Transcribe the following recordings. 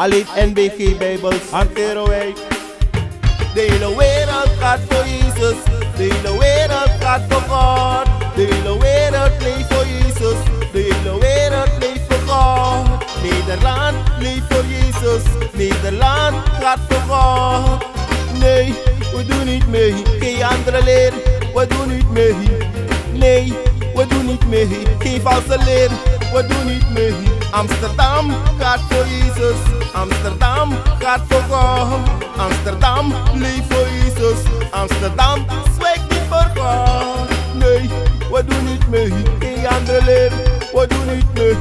Alleen NBG Bijbels hanteren wij. De hele wereld gaat voor Jezus. De hele wereld gaat voor God. De hele wereld leeft voor Jezus. De hele wereld leeft voor God. Nederland leeft voor Jezus. Nederland gaat voor God. Nee, we doen niet mee. Geen andere leer. We doen niet mee. Nee, we doen niet mee. Geen valse leer. We doen niet mee. Amsterdam gaat voor Jezus. Amsterdam gaat voor God. Amsterdam leeft voor Jezus. Amsterdam zwijgt niet voor God. Nee, we doen niet mee. Geen andere leer. We doen niet mee.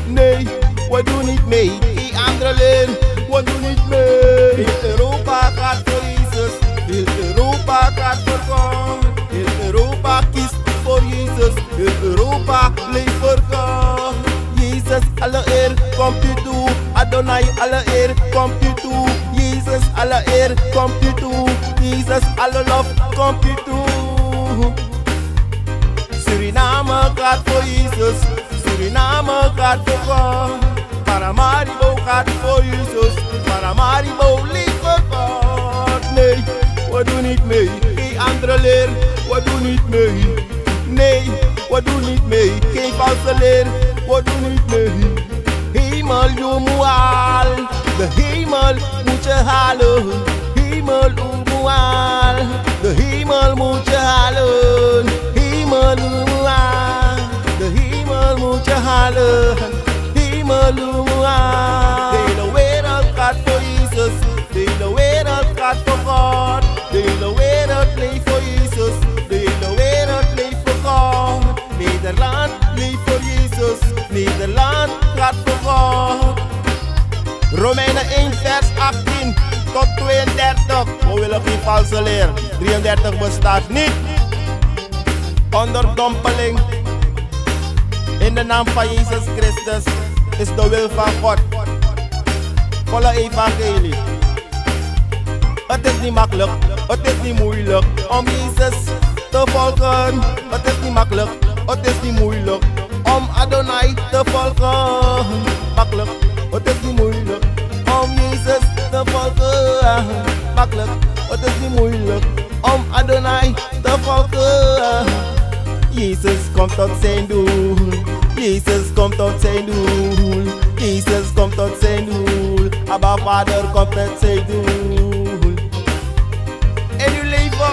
Nee, we doen niet mee. Geen andere leer. We doen niet mee. Heel Europa gaat voor Jezus. Heel Europa gaat voor God. Heel Europa kiest voor Jezus. Heel Europa leeft voor God. Jezus, alle eer komt u toe. Adonai, alle eer komt u toe. Jezus, alle eer komt u toe. Jezus, alle lof komt u toe. Suriname gaat voor Jezus. Suriname gaat voor God. Paramaribo gaat voor Jezus. Paramaribo leeft voor God. Nee, we doen niet mee. Geen andere leer, we doen niet mee. Nee, we doen niet mee. Geen valse leer, we doen niet mee. Hemel, je moet halen. De hemel moet je halen. Hemel, je moet halen. De hemel moet je halen. Hemel, je moet halen. De hemel moet je halen. Hemel, je moet halen. De hele wereld gaat voor Jezus. De hele wereld gaat voor God. De hele wereld leeft voor Jezus. De hele wereld leeft voor God. Nederland leeft voor Jezus. Nederland gaat voor God. Romeinen 1 vers 18 tot 32. We willen geen valse leer. 33 bestaat niet. Onderdompeling in de naam van Jezus Christus is de wil van God. Volle evangelie. Het is niet makkelijk, het is niet moeilijk om Jezus te volgen. Het is niet makkelijk, het is niet moeilijk om Adonai te volgen. Makkelijk, het is niet moeilijk om Jezus te volgen. Makkelijk, het is niet moeilijk om Adonai te volgen. Jezus komt tot zijn doel. Jezus komt tot zijn doel. Jezus komt tot zijn doel. Abba Vader komt tot zijn doel. En uw leven.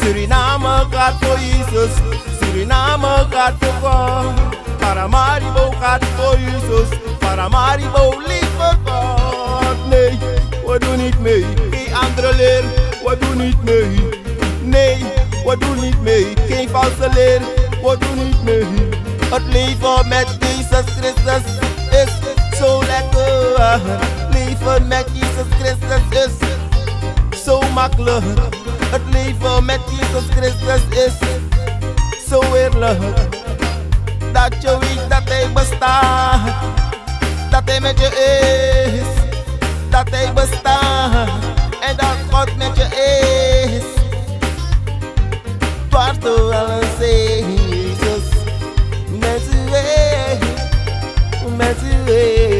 Suriname gaat voor Jezus. Suriname gaat voor God. Paramaribo gaat voor Jezus. Paramaribo leeft voor God. Nee, we doen niet mee. Geen andere leer, we doen niet mee. Nee, we doen niet mee. Geen valse leer, we doen niet mee. Het leven met Jezus Christus is zo lekker. Leven met Jezus Christus is zo makkelijk. Het leven met Jezus Christus is zo eerlijk. Dat je weet dat hij bestaat. Dat hij met je is. Dat hij bestaat. En dat God met je is. Dwars door alle zee, Jezus. Met u is. Met u is.